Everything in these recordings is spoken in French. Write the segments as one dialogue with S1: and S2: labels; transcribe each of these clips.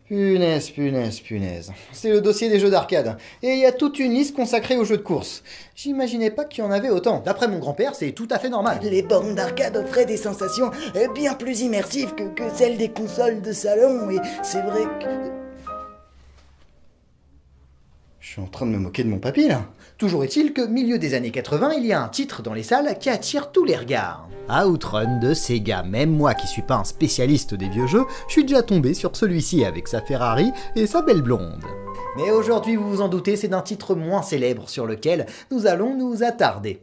S1: Punaise, punaise, punaise. C'est le dossier des jeux d'arcade. Et il y a toute une liste consacrée aux jeux de course. J'imaginais pas qu'il y en avait autant. D'après mon grand-père, c'est tout à fait normal.
S2: Les bornes d'arcade offraient des sensations bien plus immersives que celles des consoles de salon, et c'est vrai que...
S1: Je suis en train de me moquer de mon papy, là. Toujours est-il que, milieu des années 80, il y a un titre dans les salles qui attire tous les regards. Outrun de Sega. Même moi qui suis pas un spécialiste des vieux jeux, je suis déjà tombé sur celui-ci avec sa Ferrari et sa belle blonde. Mais aujourd'hui, vous vous en doutez, c'est d'un titre moins célèbre sur lequel nous allons nous attarder.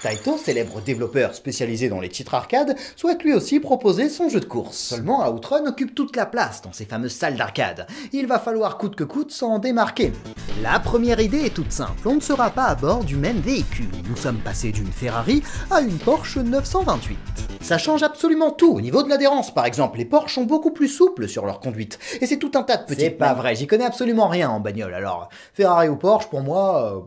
S1: Taito, célèbre développeur spécialisé dans les titres arcade, souhaite lui aussi proposer son jeu de course. Seulement, Outrun occupe toute la place dans ces fameuses salles d'arcade. Il va falloir coûte que coûte s'en démarquer. La première idée est toute simple, on ne sera pas à bord du même véhicule. Nous sommes passés d'une Ferrari à une Porsche 928. Ça change absolument tout, au niveau de l'adhérence par exemple. Les Porsche sont beaucoup plus souples sur leur conduite. Et c'est tout un tas de petits... C'est pas vrai, j'y connais absolument rien en bagnole, alors Ferrari ou Porsche, pour moi...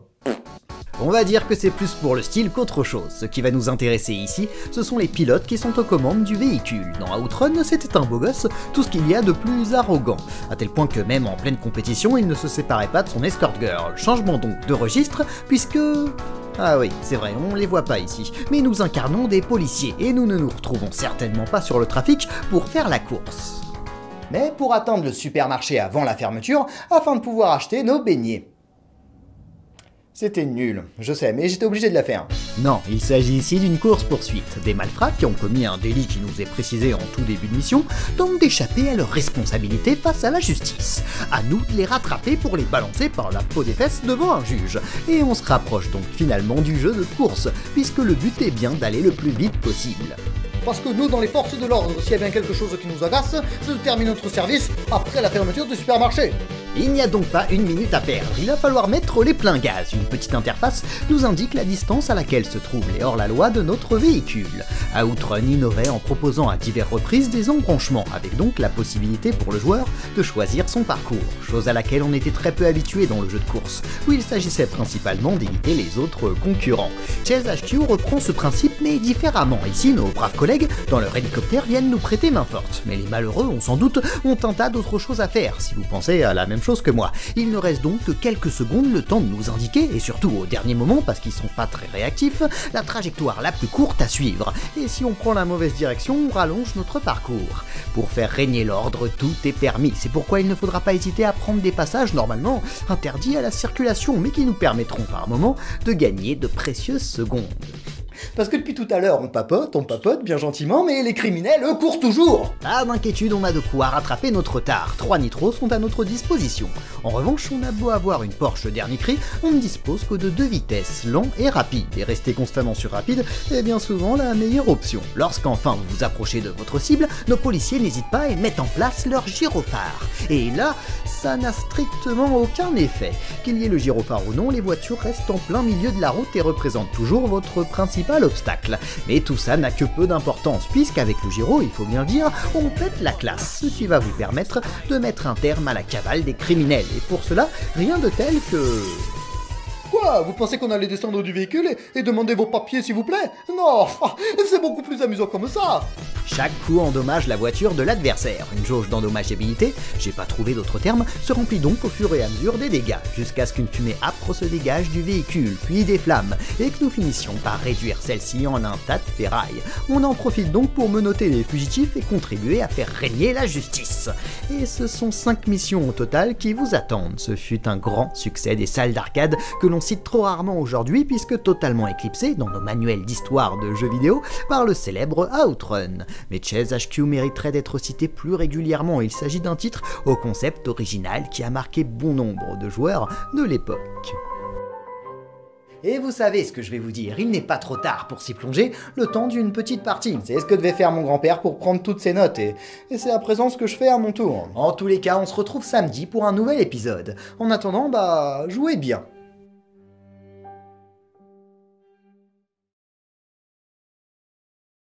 S1: On va dire que c'est plus pour le style qu'autre chose. Ce qui va nous intéresser ici, ce sont les pilotes qui sont aux commandes du véhicule. Dans Outrun, c'était un beau gosse, tout ce qu'il y a de plus arrogant. À tel point que même en pleine compétition, il ne se séparait pas de son escort girl. Changement donc de registre, puisque... Ah oui, c'est vrai, on les voit pas ici. Mais nous incarnons des policiers, et nous ne nous retrouvons certainement pas sur le trafic pour faire la course. Mais pour attendre le supermarché avant la fermeture, afin de pouvoir acheter nos beignets. C'était nul, je sais, mais j'étais obligé de la faire. Non, il s'agit ici d'une course-poursuite. Des malfrats qui ont commis un délit qui nous est précisé en tout début de mission tentent d'échapper à leurs responsabilités face à la justice. À nous de les rattraper pour les balancer par la peau des fesses devant un juge. Et on se rapproche donc finalement du jeu de course, puisque le but est bien d'aller le plus vite possible. Parce que nous, dans les forces de l'ordre, s'il y a bien quelque chose qui nous agace, c'est de terminer notre service après la fermeture du supermarché. Il n'y a donc pas une minute à perdre, il va falloir mettre les pleins gaz. Une petite interface nous indique la distance à laquelle se trouve les hors-la-loi de notre véhicule. Outrun innovait en proposant à diverses reprises des embranchements, avec donc la possibilité pour le joueur de choisir son parcours, chose à laquelle on était très peu habitué dans le jeu de course, où il s'agissait principalement d'éviter les autres concurrents. Chase HQ reprend ce principe mais différemment. Ici, nos braves collègues, dans leur hélicoptère, viennent nous prêter main forte. Mais les malheureux, on s'en doute, ont un tas d'autres choses à faire, si vous pensez à la même chose que moi. Il ne reste donc que quelques secondes le temps de nous indiquer, et surtout au dernier moment, parce qu'ils sont pas très réactifs, la trajectoire la plus courte à suivre. Et si on prend la mauvaise direction, on rallonge notre parcours. Pour faire régner l'ordre, tout est permis. C'est pourquoi il ne faudra pas hésiter à prendre des passages normalement interdits à la circulation, mais qui nous permettront par moment de gagner de précieuses secondes. Parce que depuis tout à l'heure, on papote bien gentiment, mais les criminels, eux, courent toujours. Pas d'inquiétude, on a de quoi rattraper notre retard. 3 nitros sont à notre disposition. En revanche, on a beau avoir une Porsche dernier cri, on ne dispose que de 2 vitesses, lent et rapide. Et rester constamment sur rapide est bien souvent la meilleure option. Lorsqu'enfin vous vous approchez de votre cible, nos policiers n'hésitent pas et mettent en place leur gyrophare. Et là, ça n'a strictement aucun effet. Qu'il y ait le gyrophare ou non, les voitures restent en plein milieu de la route et représentent toujours votre principal obstacle. Mais tout ça n'a que peu d'importance, puisqu'avec le gyro, il faut bien le dire, on pète la classe, ce qui va vous permettre de mettre un terme à la cavale des criminels. Et pour cela, rien de tel que... Quoi? Vous pensez qu'on allait descendre du véhicule et demander vos papiers s'il vous plaît? Non, c'est beaucoup plus amusant comme ça. Chaque coup endommage la voiture de l'adversaire. Une jauge d'endommageabilité, j'ai pas trouvé d'autre terme, se remplit donc au fur et à mesure des dégâts, jusqu'à ce qu'une fumée âpre se dégage du véhicule, puis des flammes, et que nous finissions par réduire celle-ci en un tas de ferraille. On en profite donc pour menotter les fugitifs et contribuer à faire régner la justice. Et ce sont 5 missions au total qui vous attendent. Ce fut un grand succès des salles d'arcade que l'on cite trop rarement aujourd'hui, puisque totalement éclipsé dans nos manuels d'histoire de jeux vidéo par le célèbre Outrun. Mais Chase HQ mériterait d'être cité plus régulièrement. Il s'agit d'un titre au concept original qui a marqué bon nombre de joueurs de l'époque. Et vous savez ce que je vais vous dire, il n'est pas trop tard pour s'y plonger le temps d'une petite partie. C'est ce que devait faire mon grand-père pour prendre toutes ses notes, et c'est à présent ce que je fais à mon tour. En tous les cas, on se retrouve samedi pour un nouvel épisode. En attendant, jouez bien.